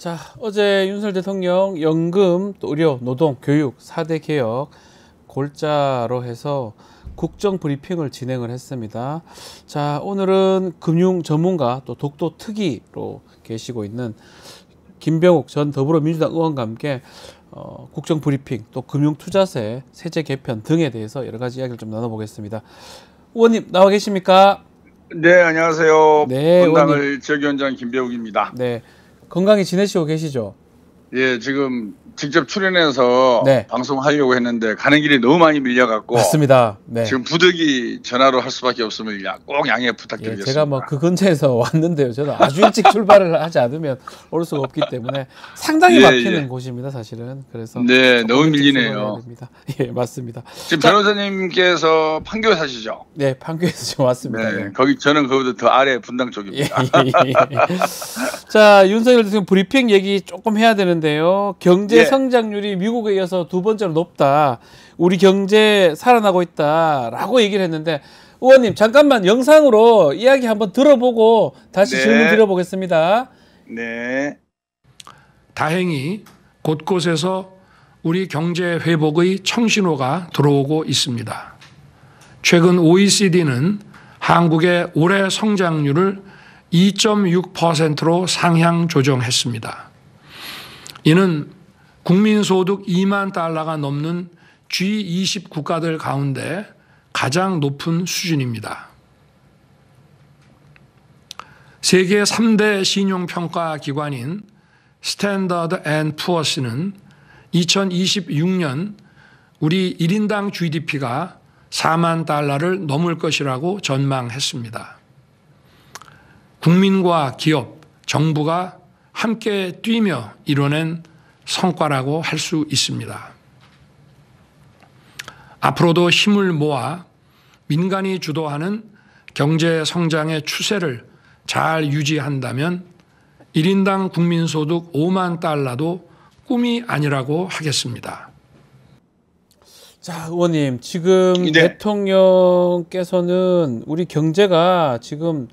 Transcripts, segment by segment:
자, 어제 윤석열 대통령 연금, 또 의료, 노동, 교육 4대 개혁 골자로 해서 국정 브리핑을 진행을 했습니다. 자, 오늘은 금융 전문가 또 독도 특위로 계시고 있는 김병욱 전 더불어민주당 의원과 함께 국정 브리핑, 또 금융투자세 세제 개편 등에 대해서 여러 가지 이야기를 좀 나눠보겠습니다. 의원님 나와 계십니까? 네, 안녕하세요. 네, 분당을 지역위원장 김병욱입니다. 네, 건강히 지내시고 계시죠? 예, 지금 직접 출연해서 네. 방송하려고 했는데 가는 길이 너무 많이 밀려갖고 맞습니다. 네. 지금 부득이 전화로 할 수밖에 없음을 꼭 양해 부탁드리겠습니다. 예, 제가 뭐 그 근처에서 왔는데요. 저는 아주 일찍 출발을 하지 않으면 올 수가 없기 때문에 상당히 막히는 곳입니다, 사실은. 그래서 네, 너무 밀리네요. 예, 맞습니다. 지금 변호사님께서 판교 사시죠? 네, 판교에서 지금 왔습니다. 네, 네. 거기 저는 그보다 더 아래 분당 쪽입니다. 자, 윤석열 대통령 브리핑 얘기 조금 해야 되는데요. 경제 예. 성장률이 미국에 이어서 두 번째로 높다. 우리 경제 살아나고 있다라고 얘기를 했는데, 의원님 잠깐만 영상으로 이야기 한번 들어보고 다시 네. 질문 드려보겠습니다. 네. 다행히 곳곳에서 우리 경제 회복의 청신호가 들어오고 있습니다. 최근 OECD는 한국의 올해 성장률을 2.6%로 상향 조정했습니다. 이는 국민소득 2만 달러가 넘는 G20 국가들 가운데 가장 높은 수준입니다. 세계 3대 신용평가 기관인 스탠더드 앤 푸어스는 2026년 우리 1인당 GDP가 4만 달러를 넘을 것이라고 전망했습니다. 국민과 기업, 정부가 함께 뛰며 이뤄낸 성과라고 할 수 있습니다. 앞으로도 힘을 모아 민간이 주도하는 경제 성장의 추세를 잘 유지한다면 1인당 국민소득 5만 달러도 꿈이 아니라고 하겠습니다. 자, 의원님, 지금 네. 대통령께서는 우리 경제가 지금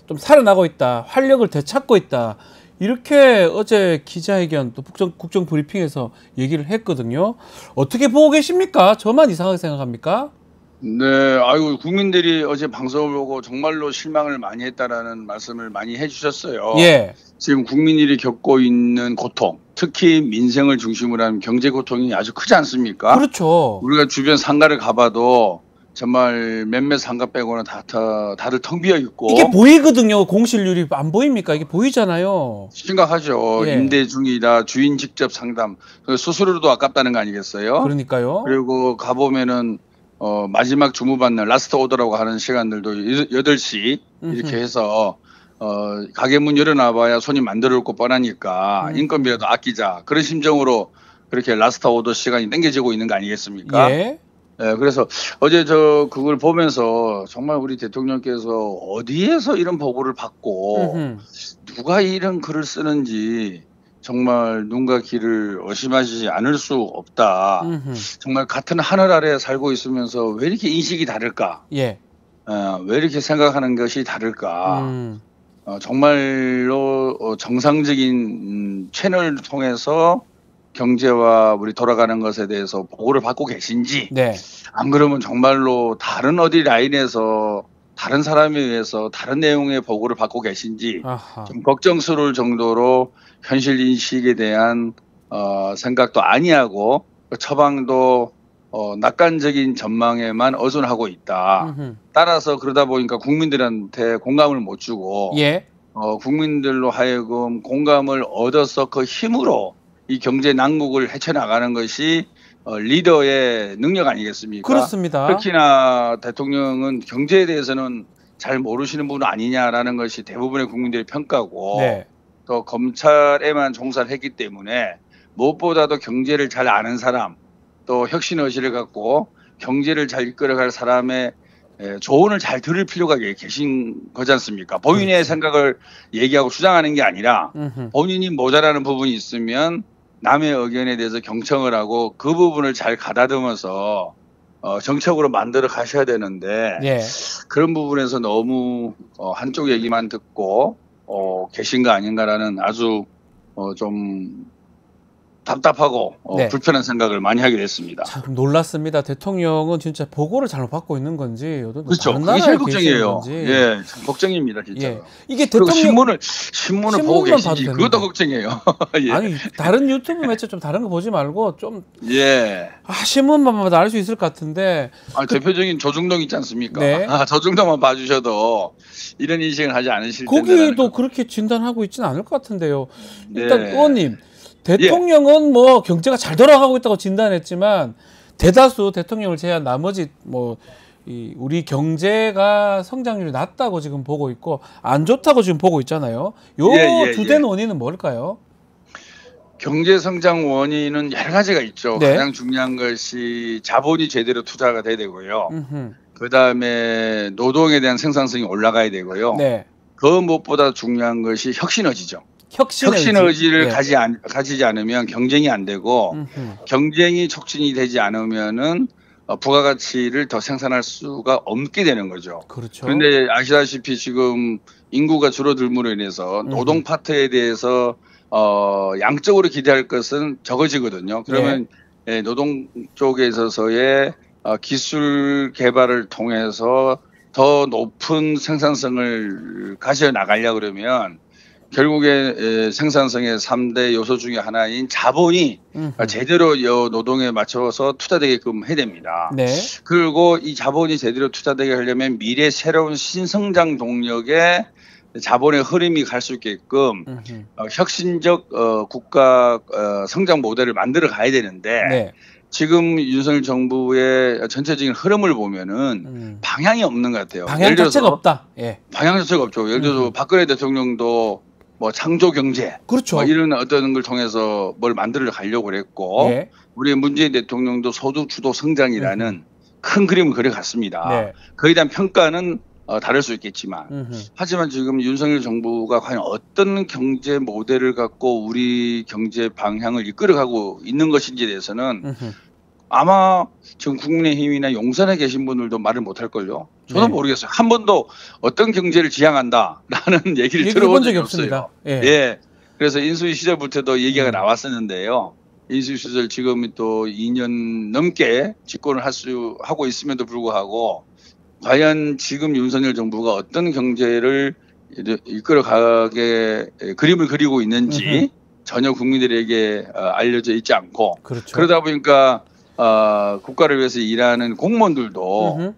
좀 살아나고 있다, 활력을 되찾고 있다, 이렇게 어제 기자회견 또 국정 브리핑에서 얘기를 했거든요. 어떻게 보고 계십니까? 저만 이상하게 생각합니까? 네, 아이고, 국민들이 어제 방송을 보고 정말로 실망을 많이 했다라는 말씀을 많이 해주셨어요. 예. 지금 국민들이 겪고 있는 고통, 특히 민생을 중심으로 한 경제 고통이 아주 크지 않습니까? 그렇죠. 우리가 주변 상가를 가봐도 정말 몇몇 상가 빼고는 다들 텅 비어 있고. 이게 보이거든요. 공실률이 안 보입니까? 이게 보이잖아요. 심각하죠. 예. 임대 중이다, 주인 직접 상담, 수수료도 아깝다는 거 아니겠어요? 그러니까요. 그리고 가보면은 마지막 주무받는 라스트 오더라고 하는 시간들도 8시 이렇게 해서 가게 문 열어놔봐야 손님 안 들어올 거 뻔하니까 인건비라도 아끼자, 그런 심정으로 그렇게 라스트 오더 시간이 당겨지고 있는 거 아니겠습니까? 예. 네, 그래서 어제 그걸 보면서 정말 우리 대통령께서 어디에서 이런 보고를 받고 누가 이런 글을 쓰는지 정말 눈과 귀를 의심하지 않을 수 없다. 정말 같은 하늘 아래 살고 있으면서 왜 이렇게 인식이 다를까? 예. 왜 이렇게 생각하는 것이 다를까? 정말로 정상적인 채널을 통해서 경제와 우리 돌아가는 것에 대해서 보고를 받고 계신지, 네. 안 그러면 정말로 다른 어디 라인에서 다른 사람에 의해서 다른 내용의 보고를 받고 계신지 아하. 좀 걱정스러울 정도로 현실 인식에 대한 생각도 아니하고 처방도 낙관적인 전망에만 의존하고 있다. 따라서 그러다 보니까 국민들한테 공감을 못 주고 예. 국민들로 하여금 공감을 얻어서 그 힘으로 이 경제 난국을 헤쳐나가는 것이 리더의 능력 아니겠습니까? 그렇습니다. 특히나 대통령은 경제에 대해서는 잘 모르시는 분 아니냐라는 것이 대부분의 국민들의 평가고, 네. 또 검찰에만 종사를 했기 때문에 무엇보다도 경제를 잘 아는 사람, 또 혁신의식을 갖고 경제를 잘 이끌어갈 사람의 조언을 잘 들을 필요가 계신 거지 않습니까? 본인의 생각을 얘기하고 주장하는 게 아니라 본인이 모자라는 부분이 있으면 남의 의견에 대해서 경청을 하고 그 부분을 잘 가다듬어서 정책으로 만들어 가셔야 되는데, 예. 그런 부분에서 너무 한쪽 얘기만 듣고 계신 거 아닌가라는 아주 좀 답답하고 네. 불편한 생각을 많이 하게 됐습니다. 참 놀랐습니다. 대통령은 진짜 보고를 잘못 받고 있는 건지, 그렇죠. 다른 그게 나라에 제일 계시는 걱정이에요. 건지. 예, 참 걱정입니다, 진짜. 예. 이게 그리고 대통령 신문을 보고 신문만 봐도 계시지 되는데. 그것도 걱정이에요. 예. 아니 다른 유튜브 매체 좀 다른 거 보지 말고 좀 예. 신문만 봐도 알 수 있을 것 같은데. 대표적인 조중동 있지 않습니까? 네. 조중동만 봐주셔도 이런 인식을 하지 않으실 텐데. 거기도 그렇게 진단하고 있지는 않을 것 같은데요. 일단 네. 의원님, 대통령은 뭐 경제가 잘 돌아가고 있다고 진단했지만 대다수 대통령을 제외한 나머지 우리 경제가 성장률이 낮다고 지금 보고 있고 안 좋다고 지금 보고 있잖아요. 요 주된 원인은 뭘까요? 경제 성장 원인은 여러 가지가 있죠. 네. 가장 중요한 것이 자본이 제대로 투자가 돼야 되고요. 그 다음에 노동에 대한 생산성이 올라가야 되고요. 네. 그 무엇보다 중요한 것이 혁신의지죠. 혁신의 의지를 네. 가지지 않으면 경쟁이 안 되고 경쟁이 촉진이 되지 않으면은 부가가치를 더 생산할 수가 없게 되는 거죠. 그렇죠. 그런데 아시다시피 지금 인구가 줄어들므로 인해서 노동 파트에 대해서 양적으로 기대할 것은 적어지거든요. 그러면 노동 쪽에 있어서의 기술 개발을 통해서 더 높은 생산성을 가져 나가려고 그러면 결국에 생산성의 3대 요소 중에 하나인 자본이 제대로 노동에 맞춰서 투자되게끔 해야 됩니다. 네. 그리고 이 자본이 제대로 투자되게 하려면 미래 새로운 신성장 동력에 자본의 흐름이 갈 수 있게끔 혁신적 국가 성장 모델을 만들어 가야 되는데 네. 지금 윤석열 정부의 전체적인 흐름을 보면은 방향이 없는 것 같아요. 방향 자체가 없다. 예. 방향 자체가 없죠. 예를 들어서 박근혜 대통령도 뭐 창조 경제, 그렇죠. 뭐 이런 어떤 걸 통해서 뭘 만들어 가려고 그랬고, 우리 문재인 대통령도 소득 주도 성장이라는 큰 그림을 그려갔습니다. 네. 그에 대한 평가는 다를 수 있겠지만, 하지만 지금 윤석열 정부가 과연 어떤 경제 모델을 갖고 우리 경제 방향을 이끌어가고 있는 것인지에 대해서는 아마 지금 국민의힘이나 용산에 계신 분들도 말을 못할걸요. 저는 모르겠어요. 한 번도 어떤 경제를 지향한다라는 얘기를 들어본 적이 없습니다. 예. 그래서 인수위 시절부터도 얘기가 나왔었는데요. 인수위 시절 지금 또 2년 넘게 집권을 하고 있음에도 불구하고 과연 지금 윤석열 정부가 어떤 경제를 이끌어가게 그림을 그리고 있는지 전혀 국민들에게 알려져 있지 않고 그렇죠. 그러다 보니까 국가를 위해서 일하는 공무원들도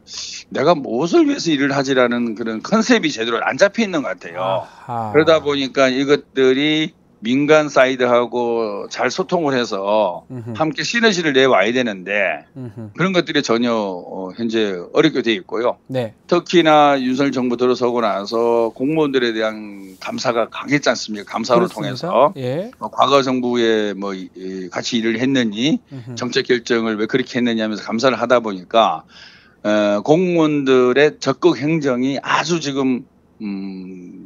내가 무엇을 위해서 일을 하지라는 그런 컨셉이 제대로 안 잡혀 있는 것 같아요. 그러다 보니까 이것들이 민간 사이드하고 잘 소통을 해서 함께 시너지를 내와야 되는데 그런 것들이 전혀 현재 어렵게 돼 있고요. 네. 특히나 윤석열 정부 들어서고 나서 공무원들에 대한 감사가 강했지 않습니까? 감사를 통해서 과거 정부에 뭐 같이 일을 했느니 정책 결정을 왜 그렇게 했느냐 하면서 감사를 하다 보니까 공무원들의 적극 행정이 아주 지금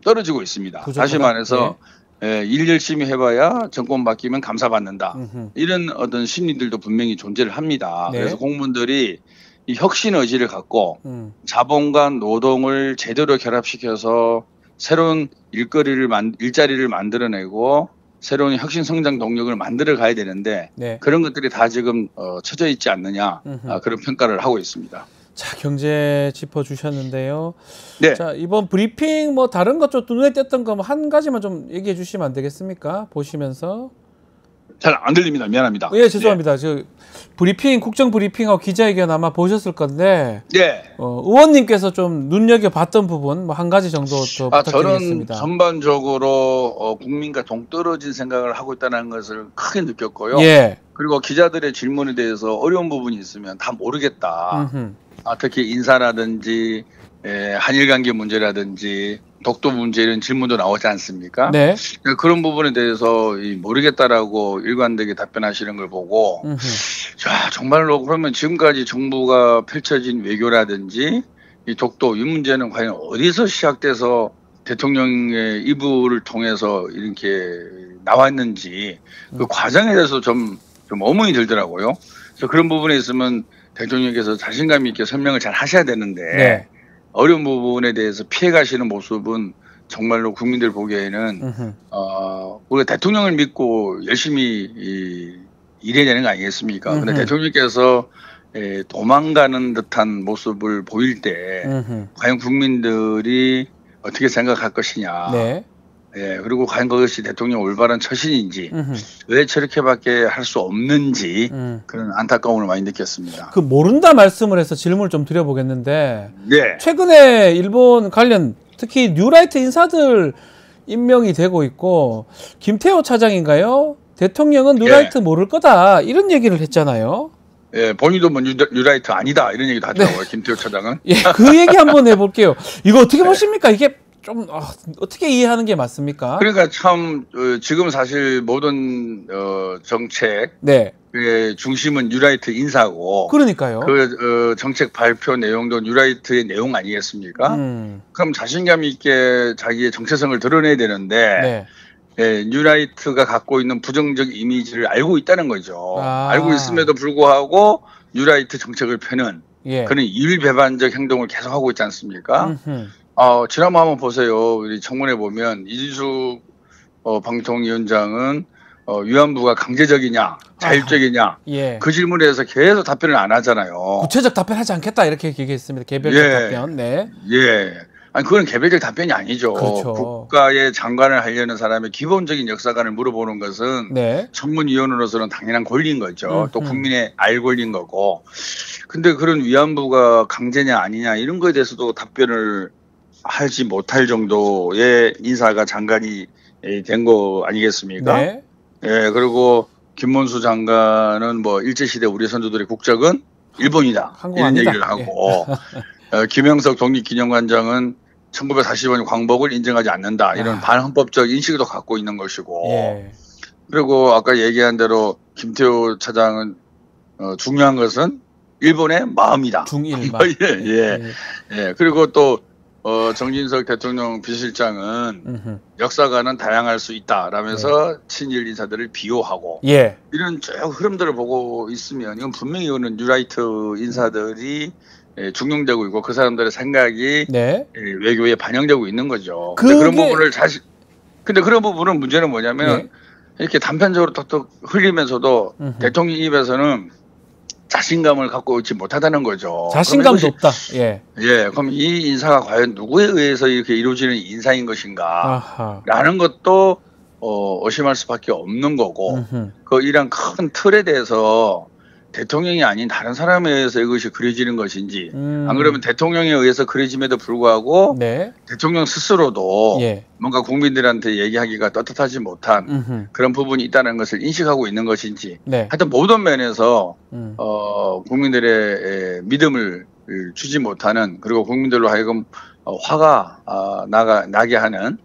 떨어지고 있습니다. 부족하다? 다시 말해서 일 열심히 해봐야 정권 바뀌면 감사받는다. 이런 어떤 심리들도 분명히 존재를 합니다. 그래서 공무원들이 이 혁신 의지를 갖고 자본과 노동을 제대로 결합시켜서 새로운 일자리를 만들어내고 새로운 혁신 성장 동력을 만들어 가야 되는데 그런 것들이 다 지금 처져 있지 않느냐 그런 평가를 하고 있습니다. 자, 경제 짚어주셨는데요. 네. 자, 이번 브리핑 뭐 다른 것 좀 눈에 띄었던 거 뭐 한 가지만 좀 얘기해 주시면 안 되겠습니까? 보시면서. 잘 안 들립니다. 미안합니다. 예, 죄송합니다. 저 브리핑, 국정 브리핑하고 기자회견 아마 보셨을 건데. 의원님께서 좀 눈여겨봤던 부분 뭐 한 가지 정도 더 부탁드리겠습니다. 저는 전반적으로 국민과 동떨어진 생각을 하고 있다는 것을 크게 느꼈고요. 그리고 기자들의 질문에 대해서 어려운 부분이 있으면 다 모르겠다. 특히 인사라든지 한일 관계 문제라든지 독도 문제 이런 질문도 나오지 않습니까? 그런 부분에 대해서 모르겠다라고 일관되게 답변하시는 걸 보고 자, 정말로 그러면 지금까지 정부가 펼쳐진 외교라든지 이 독도 이 문제는 과연 어디서 시작돼서 대통령의 이부를 통해서 이렇게 나왔는지 그 과정에 대해서 좀 의문이 들더라고요. 그래서 그런 부분에 있으면 대통령께서 자신감 있게 설명을 잘 하셔야 되는데 어려운 부분에 대해서 피해 가시는 모습은 정말로 국민들 보기에는 우리가 대통령을 믿고 열심히 일해야 되는 거 아니겠습니까? 근데 대통령께서 도망가는 듯한 모습을 보일 때 과연 국민들이 어떻게 생각할 것이냐. 네. 예, 그리고 과연 그것이 대통령 올바른 처신인지 왜 저렇게밖에 할 수 없는지 그런 안타까움을 많이 느꼈습니다. 그 모른다 말씀을 해서 질문을 좀 드려보겠는데 네. 최근에 일본 관련 특히 뉴라이트 인사들 임명이 되고 있고 김태호 차장인가요? 대통령은 뉴라이트 모를 거다 이런 얘기를 했잖아요. 예, 본인도 뭐 뉴라이트 아니다 이런 얘기도 하더라고요. 네. 김태호 차장은. 예, 그 얘기 한번 해볼게요. 이거 어떻게 보십니까? 이게 좀 어떻게 이해하는 게 맞습니까? 그러니까 참 지금 사실 모든 정책 네. 중심은 뉴라이트 인사고. 그러니까요. 그 정책 발표 내용도 뉴라이트의 내용 아니겠습니까? 그럼 자신감 있게 자기의 정체성을 드러내야 되는데 네. 뉴라이트가 갖고 있는 부정적 이미지를 알고 있다는 거죠. 알고 있음에도 불구하고 뉴라이트 정책을 펴는 그런 일배반적 행동을 계속하고 있지 않습니까? 지난번 한번 보세요. 우리 청문회 보면 이진숙 방통위원장은 위안부가 강제적이냐 자율적이냐 그 질문에 대해서 계속 답변을 안 하잖아요. 구체적 답변하지 않겠다 이렇게 얘기했습니다. 개별적 답변. 네. 예. 아니 그건 개별적 답변이 아니죠. 그렇죠. 국가의 장관을 하려는 사람의 기본적인 역사관을 물어보는 것은 청문위원으로서는 당연한 권리인 거죠. 또 국민의 알 권리인 거고. 근데 그런 위안부가 강제냐 아니냐 이런 거에 대해서도 답변을 하지 못할 정도의 인사가 장관이 된 거 아니겠습니까? 네. 예, 그리고 김문수 장관은 뭐 일제시대 우리 선조들의 국적은 일본이다. 이런 아니다. 얘기를 하고, 김영석 독립기념관장은 1940년 광복을 인정하지 않는다. 이런 반헌법적 인식도 갖고 있는 것이고, 그리고 아까 얘기한 대로 김태호 차장은 중요한 것은 일본의 마음이다. 중일마. 예. 그리고 또 정진석 대통령 비서실장은 역사관은 다양할 수 있다라면서 친일 인사들을 비호하고 이런 쭉 흐름들을 보고 있으면 이건 분명히 이거는 뉴라이트 인사들이 중용되고 있고 그 사람들의 생각이 외교에 반영되고 있는 거죠. 근데 그런 부분은 문제는 뭐냐면 이렇게 단편적으로 톡톡 흘리면서도 대통령 입에서는 자신감을 갖고 있지 못하다는 거죠. 자신감도 없다. 그럼 이 인사가 과연 누구에 의해서 이렇게 이루어지는 인사인 것인가? 라는 것도 의심할 수밖에 없는 거고, 이런 큰 틀에 대해서 대통령이 아닌 다른 사람에 의해서 이것이 그려지는 것인지, 안 그러면 대통령에 의해서 그려짐에도 불구하고 대통령 스스로도 뭔가 국민들한테 얘기하기가 떳떳하지 못한 그런 부분이 있다는 것을 인식하고 있는 것인지, 하여튼 모든 면에서 국민들의 믿음을 주지 못하는, 그리고 국민들로 하여금 화가 나게 하는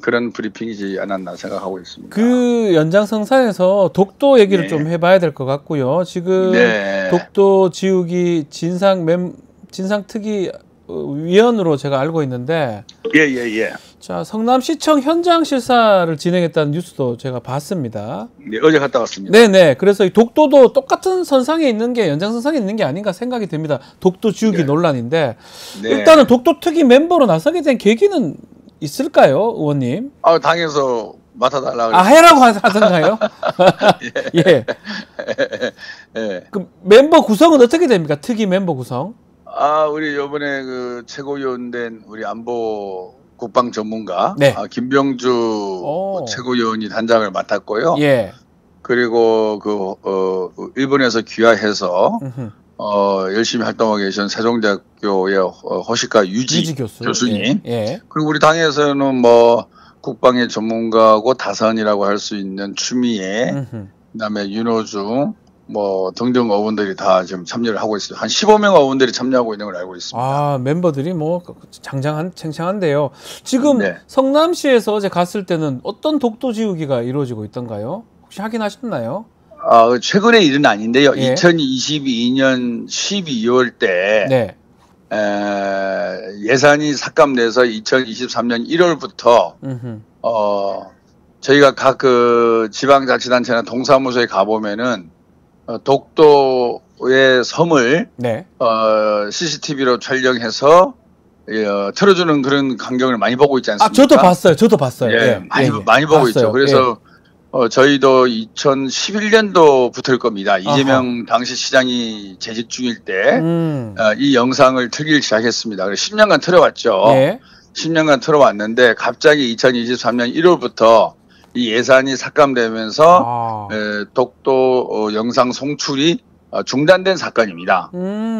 그런 브리핑이지 않았나 생각하고 있습니다. 그 연장성사에서 독도 얘기를 좀 해봐야 될 것 같고요. 지금 독도 지우기 진상특위 위원으로 제가 알고 있는데, 자, 성남시청 현장 실사를 진행했다는 뉴스도 제가 봤습니다. 어제 갔다 왔습니다. 네네. 그래서 이 독도도 똑같은 선상에 있는 게, 연장선상에 있는 게 아닌가 생각이 듭니다. 독도 지우기 논란인데, 일단은 독도 특위 멤버로 나서게 된 계기는 있을까요, 의원님? 당에서 맡아달라고. 해라고 하던가요? 그 멤버 구성은 어떻게 됩니까? 특위 멤버 구성? 우리 이번에 그 최고위원 된 우리 안보 국방 전문가 김병주 최고위원이 단장을 맡았고요. 그리고 일본에서 귀화해서 열심히 활동하고 계신 세종대학교의 허시카 유지 교수님. 그리고 우리 당에서는 뭐 국방의 전문가고 다선이라고 할 수 있는 추미애, 그다음에 윤호중, 뭐 등등 어원들이 다 지금 참여를 하고 있어요. 한 15명 어원들이 참여하고 있는 걸 알고 있습니다. 멤버들이 뭐 쟁쟁한데요. 지금 성남시에서 어제 갔을 때는 어떤 독도 지우기가 이루어지고 있던가요? 혹시 확인하셨나요? 최근의 일은 아닌데요. 2022년 12월 때 예산이 삭감돼서 2023년 1월부터 저희가 각 그 지방자치단체나 동사무소에 가보면은 독도의 섬을 CCTV로 촬영해서 틀어주는 그런 광경을 많이 보고 있지 않습니까? 저도 봤어요. 저도 봤어요. 예, 많이 보고 봤어요. 있죠. 그래서 저희도 2011년도부터일 겁니다. 이재명 당시 시장이 재직 중일 때 이 영상을 틀기 시작했습니다. 그래서 10년간 틀어왔죠. 10년간 틀어왔는데 갑자기 2023년 1월부터 이 예산이 삭감되면서 독도 영상 송출이 중단된 사건입니다.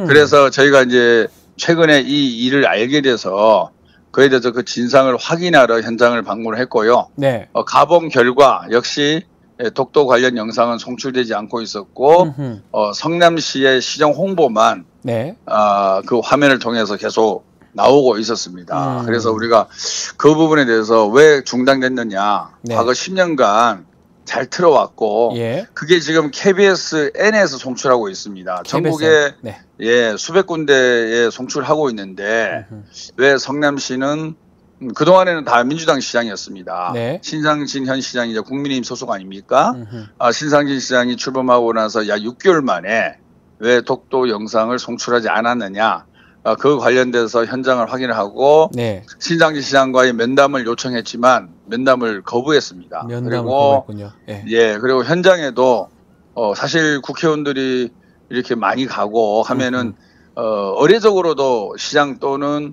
그래서 저희가 이제 최근에 이 일을 알게 돼서 그에 대해서 그 진상을 확인하러 현장을 방문을 했고요. 가본 결과 역시 독도 관련 영상은 송출되지 않고 있었고 성남시의 시정 홍보만 그 화면을 통해서 계속 나오고 있었습니다. 그래서 우리가 그 부분에 대해서 왜 중단됐느냐. 과거 10년간 잘 틀어왔고 그게 지금 KBS N에서 송출하고 있습니다. 전국에 수백 군데에 송출하고 있는데 왜 성남시는 그동안에는 다 민주당 시장이었습니다. 신상진 현 시장이 이제 국민의힘 소속 아닙니까? 신상진 시장이 출범하고 나서 약 6개월 만에 왜 독도 영상을 송출하지 않았느냐. 그 관련돼서 현장을 확인하고 신상진 시장과의 면담을 요청했지만 면담을 거부했습니다. 그리고 현장에도 사실 국회의원들이 이렇게 많이 가고 하면은 의례적으로도 시장 또는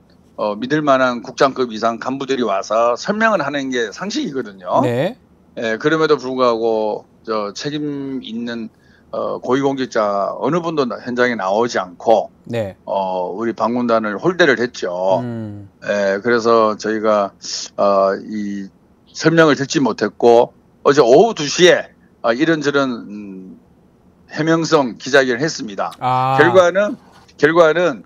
믿을 만한 국장급 이상 간부들이 와서 설명을 하는 게 상식이거든요. 그럼에도 불구하고 책임 있는 고위공직자 어느 분도 현장에 나오지 않고 우리 방문단을 홀대를 했죠. 그래서 저희가 이 설명을 듣지 못했고 어제 오후 2시에 이런저런 해명성 기자회견을 했습니다. 결과는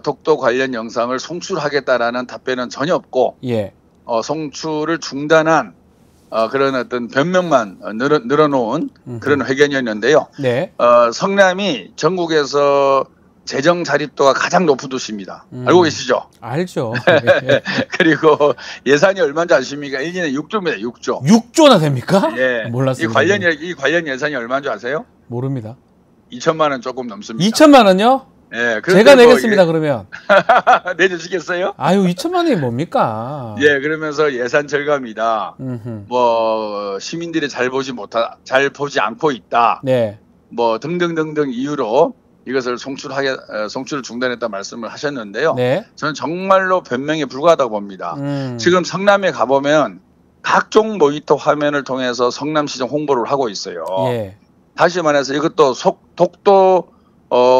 독도 관련 영상을 송출하겠다라는 답변은 전혀 없고 송출을 중단한 그런 어떤 변명만 늘어놓은 그런 회견이었는데요. 성남이 전국에서 재정 자립도가 가장 높은 도시입니다. 알고 계시죠? 알죠. 그리고 예산이 얼마인지 아십니까? 1년에 6조입니다. 6조. 6조나 됩니까? 몰랐습니다. 이 관련 예산이 얼마인 줄 아세요? 모릅니다. 2천만 원 조금 넘습니다. 2천만 원요? 제가 내겠습니다. 그러면 내주시겠어요? 2천만 원이 뭡니까? 그러면서 예산 절감이다. 시민들이 잘 보지 않고 있다. 등등등등 이유로 이것을 송출을 중단했다 말씀을 하셨는데요. 저는 정말로 변명에 불과하다고 봅니다. 지금 성남에 가보면 각종 모니터 화면을 통해서 성남시정 홍보를 하고 있어요. 다시 말해서 이것도 독도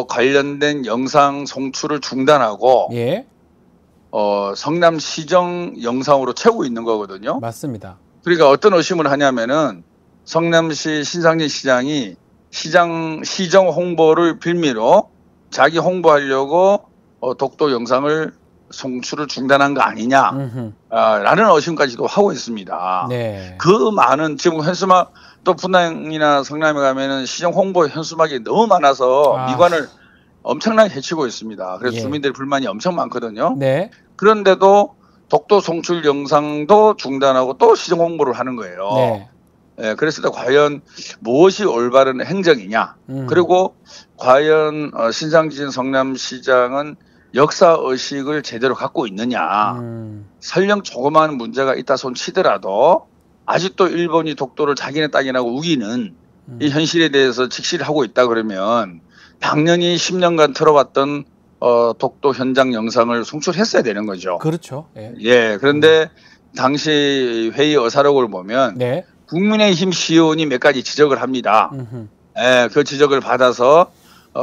관련된 영상 송출을 중단하고 성남시정 영상으로 채우고 있는 거거든요. 맞습니다. 그러니까 어떤 의심을 하냐면은 성남시 신상진 시장이 시정 홍보를 빌미로 자기 홍보하려고 독도 영상을 송출을 중단한 거 아니냐라는 의심까지도 하고 있습니다. 그 많은 지금 현수막 또 분당이나 성남에 가면은 시정 홍보 현수막이 너무 많아서 미관을 엄청나게 해치고 있습니다. 그래서 주민들의 불만이 엄청 많거든요. 그런데도 독도 송출 영상도 중단하고 또 시정 홍보를 하는 거예요. 그랬을 때 과연 무엇이 올바른 행정이냐. 그리고 과연 신상진 성남시장은 역사의식을 제대로 갖고 있느냐. 설령 조그마한 문제가 있다 손 치더라도 아직도 일본이 독도를 자기네 땅이라고 우기는 이 현실에 대해서 직시를 하고 있다 그러면 당연히 10년간 틀어왔던 독도 현장 영상을 송출했어야 되는 거죠. 그렇죠. 그런데 당시 회의 의사록을 보면 국민의힘 시의원이 몇 가지 지적을 합니다. 그 지적을 받아서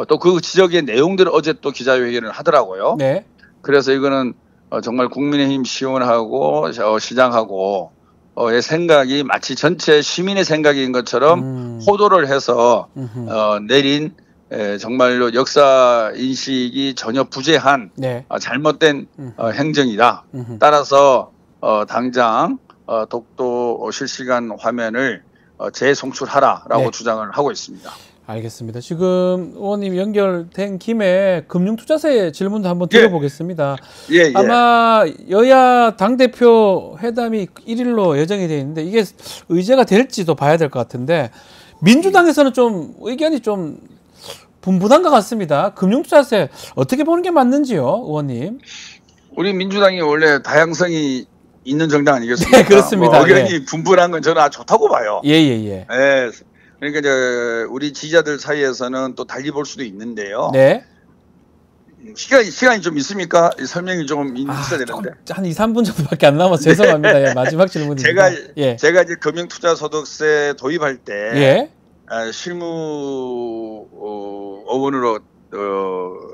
또 그 지적의 내용들을 어제 또 기자회견을 하더라고요. 그래서 이거는 정말 국민의힘 시의원하고 시장하고 의 생각이 마치 전체 시민의 생각인 것처럼 호도를 해서 내린 정말로 역사 인식이 전혀 부재한 잘못된 행정이다. 따라서 당장 독도 실시간 화면을 재송출하라라고 주장을 하고 있습니다. 알겠습니다. 지금 의원님 연결된 김에 금융투자세 질문도 한번 드려보겠습니다. 아마 여야 당대표 회담이 1일로 예정이 되어 있는데 이게 의제가 될지도 봐야 될 것 같은데 민주당에서는 좀 의견이 좀 분분한 것 같습니다. 금융투자세 어떻게 보는 게 맞는지요, 의원님? 우리 민주당이 원래 다양성이 있는 정당 아니겠습니까? 네, 그렇습니다. 뭐 의견이 분분한 건 저는 아주 좋다고 봐요. 예. 예. 그러니까 이제 우리 지지자들 사이에서는 또 달리 볼 수도 있는데요. 네. 시간이 좀 있습니까? 설명이 좀 있어야 되는데. 한 2, 3분 정도밖에 안 남아서 죄송합니다. 예, 마지막 질문입니다. 제가 이제 금융투자소득세 도입할 때 예. 실무 어원으로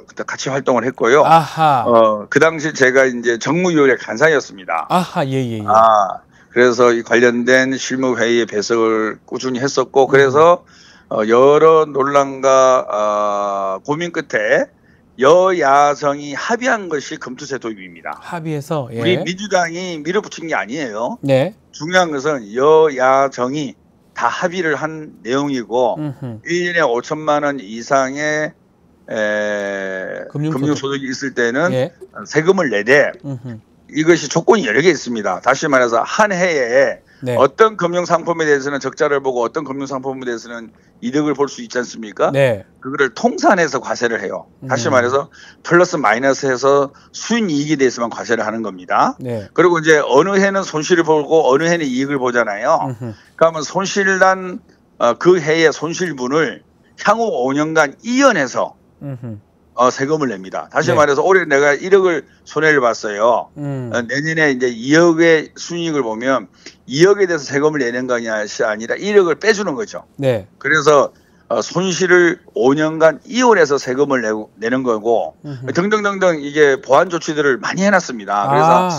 그때 같이 활동을 했고요. 아하. 그 당시 제가 이제 정무위원회 간사였습니다. 아하, 예. 그래서 이 관련된 실무회의에 배석을 꾸준히 했었고, 그래서 여러 논란과 고민 끝에 여야정이 합의한 것이 금투세 도입입니다. 합의해서, 예. 우리 민주당이 밀어붙인 게 아니에요. 네. 중요한 것은 여야정이 다 합의를 한 내용이고, 1년에 5천만 원 이상의 금융소득이 있을 때는 예. 세금을 내되, 이것이 조건이 여러 개 있습니다. 다시 말해서 한 해에 네. 어떤 금융상품에 대해서는 적자를 보고 어떤 금융상품에 대해서는 이득을 볼 수 있지 않습니까? 네. 그거를 통산해서 과세를 해요. 다시 말해서 플러스 마이너스해서 수익이익에 대해서만 과세를 하는 겁니다. 네. 그리고 이제 어느 해는 손실을 보고 어느 해는 이익을 보잖아요. 그러면 손실난 그 해의 손실분을 향후 5년간 이연해서 세금을 냅니다. 다시 네. 말해서 올해 내가 1억을 손해를 봤어요. 내년에 이제 2억의 순이익을 보면 2억에 대해서 세금을 내는 것이 아니라 1억을 빼주는 거죠. 네. 그래서 손실을 5년간 이혼해서 세금을 내는 거고 등등등등 이게 보완 조치들을 많이 해놨습니다. 그래서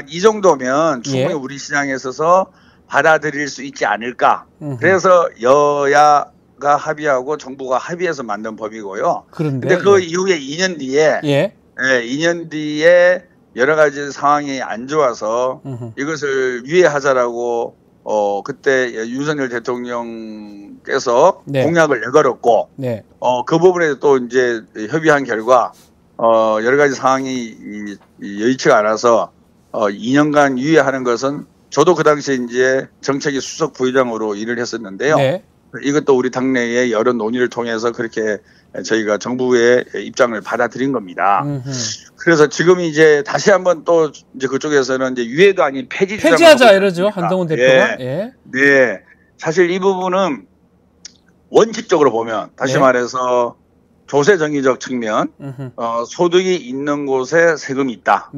이 정도면 충분히 우리 시장에 있어서 받아들일 수 있지 않을까. 그래서 여야가 합의하고 정부가 합의해서 만든 법이고요. 그런데 그 이후에 2년 뒤에 2년 뒤에 여러 가지 상황이 안 좋아서 이것을 유예하자라고 그때 윤석열 대통령께서 공약을 내걸었고 그 부분에 또 이제 협의한 결과 여러 가지 상황이 여의치가 않아서 2년간 유예하는 것은 저도 그 당시에 이제 정책위 수석 부의장으로 일을 했었는데요. 이것도 우리 당내의 여러 논의를 통해서 그렇게 저희가 정부의 입장을 받아들인 겁니다. 그래서 지금 이제 다시 한번 또 이제 그쪽에서는 이제 유예도 아닌 폐지하자 이러죠. 한동훈 대표가. 네. 사실 이 부분은 원칙적으로 보면 다시 말해서 조세 정의적 측면, 소득이 있는 곳에 세금이 있다.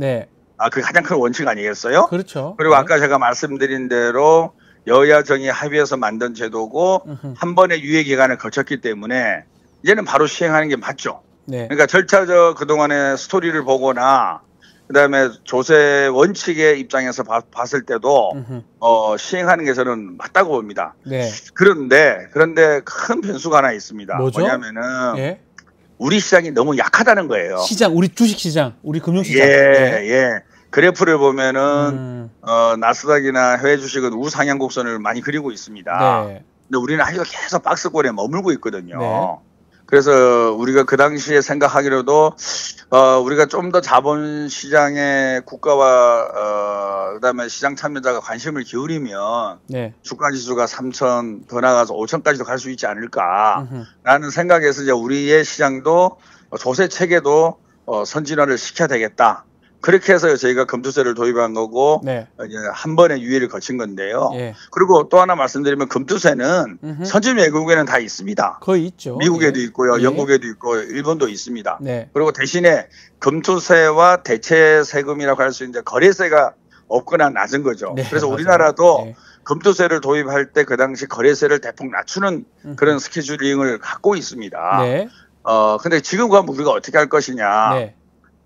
그게 가장 큰 원칙 아니겠어요? 그렇죠. 그리고 아까 제가 말씀드린 대로 여야정이 합의해서 만든 제도고 한 번의 유예 기간을 거쳤기 때문에 이제는 바로 시행하는 게 맞죠. 그러니까 절차적 그동안의 스토리를 보거나 그다음에 조세 원칙의 입장에서 봤을 때도 시행하는 게 저는 맞다고 봅니다. 그런데 큰 변수가 하나 있습니다. 뭐냐면은 우리 시장이 너무 약하다는 거예요. 우리 주식시장, 우리 금융시장. 그래프를 보면은 나스닥이나 해외 주식은 우상향 곡선을 많이 그리고 있습니다. 근데 우리는 아직도 계속 박스권에 머물고 있거든요. 그래서 우리가 그 당시에 생각하기로도 우리가 좀 더 자본시장에 국가와 그다음에 시장 참여자가 관심을 기울이면 주가지수가 3,000 더 나가서 5,000까지도 갈 수 있지 않을까라는 생각에서 이제 우리의 시장도 조세 체계도 선진화를 시켜야 되겠다. 그렇게 해서 저희가 금투세를 도입한 거고 이제 한 번의 유예를 거친 건데요. 그리고 또 하나 말씀드리면 금투세는 선진 외국에는 다 있습니다. 거의 있죠. 미국에도 있고요. 영국에도 있고 일본도 있습니다. 그리고 대신에 금투세와 대체 세금이라고 할 수 있는 거래세가 없거나 낮은 거죠. 그래서 우리나라도 금투세를 도입할 때 그 당시 거래세를 대폭 낮추는 그런 스케줄링을 갖고 있습니다. 근데 지금 가면 우리가 어떻게 할 것이냐.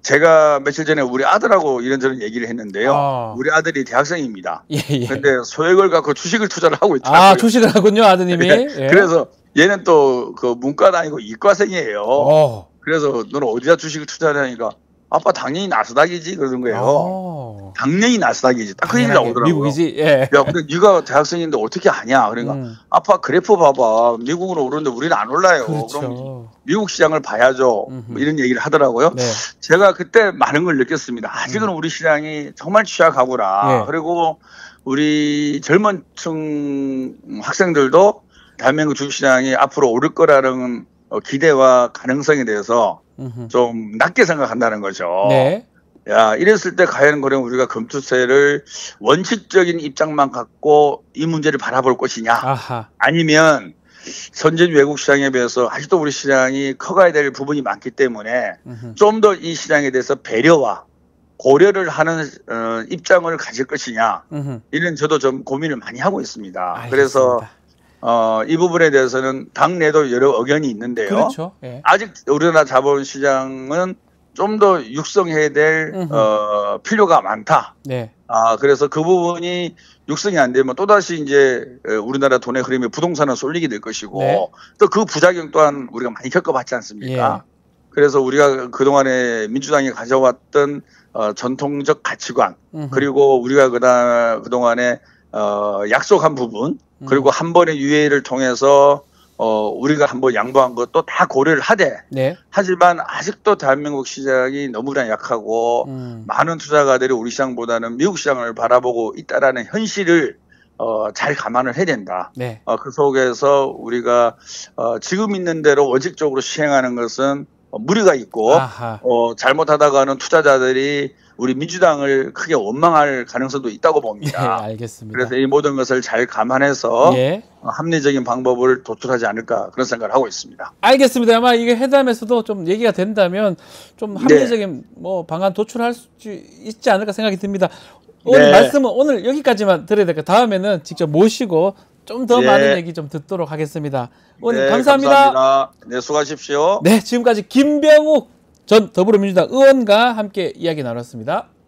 제가 며칠 전에 우리 아들하고 이런저런 얘기를 했는데요. 우리 아들이 대학생입니다. 근데 소액을 갖고 주식을 투자를 하고 있더라고요. 주식을 하군요, 아드님이. 그래서 얘는 또 그 문과도 아니고 이과생이에요. 그래서 너는 어디다 주식을 투자를 하니까 아빠 당연히 나스닥이지 그러는 거예요. 당연히 나스닥이지. 딱 그 얘기 나오더라고요. 미국이지. 야, 근데 네가 대학생인데 어떻게 아냐? 그러니까 아빠 그래프 봐봐. 미국은 오르는데 우리는 안 올라요. 그럼 미국 시장을 봐야죠. 뭐 이런 얘기를 하더라고요. 제가 그때 많은 걸 느꼈습니다. 아직은 우리 시장이 정말 취약하구나. 그리고 우리 젊은 층 학생들도 대한민국 주식시장이 앞으로 오를 거라는 기대와 가능성에 대해서 좀 낮게 생각한다는 거죠. 야, 이랬을 때 과연 그럼 우리가 금투세를 원칙적인 입장만 갖고 이 문제를 바라볼 것이냐? 아하. 아니면 선진 외국 시장에 비해서 아직도 우리 시장이 커가야 될 부분이 많기 때문에 좀 더 이 시장에 대해서 배려와 고려를 하는 입장을 가질 것이냐? 이런 저도 좀 고민을 많이 하고 있습니다. 알겠습니다. 그래서 이 부분에 대해서는 당내도 여러 의견이 있는데요. 그렇죠. 예. 아직 우리나라 자본시장은 좀 더 육성해야 될 필요가 많다. 네. 그래서 그 부분이 육성이 안 되면 또다시 이제 우리나라 돈의 흐름이 부동산은 쏠리게 될 것이고 네. 또 그 부작용 또한 우리가 많이 겪어봤지 않습니까? 예. 그래서 우리가 그동안에 민주당이 가져왔던 전통적 가치관 그리고 우리가 그동안에 약속한 부분 그리고 한 번의 유예를 통해서 우리가 한번 양보한 것도 다 고려를 하되 네. 하지만 아직도 대한민국 시장이 너무나 약하고 많은 투자가들이 우리 시장보다는 미국 시장을 바라보고 있다라는 현실을 잘 감안을 해야 된다. 네. 그 속에서 우리가 지금 있는 대로 원칙적으로 시행하는 것은 무리가 있고 아하. 잘못하다가는 투자자들이 우리 민주당을 크게 원망할 가능성도 있다고 봅니다. 예, 알겠습니다. 그래서 이 모든 것을 잘 감안해서 예. 합리적인 방법을 도출하지 않을까 그런 생각을 하고 있습니다. 알겠습니다. 아마 이게 회담에서도 좀 얘기가 된다면 좀 합리적인 뭐 방안 도출할 수 있지 않을까 생각이 듭니다. 오늘 말씀은 오늘 여기까지만 들어야 될까. 다음에는 직접 모시고 좀 더 많은 얘기 좀 듣도록 하겠습니다. 오늘 감사합니다. 감사합니다. 네, 수고하십시오. 네, 지금까지 김병욱 전 더불어민주당 의원과 함께 이야기 나눴습니다.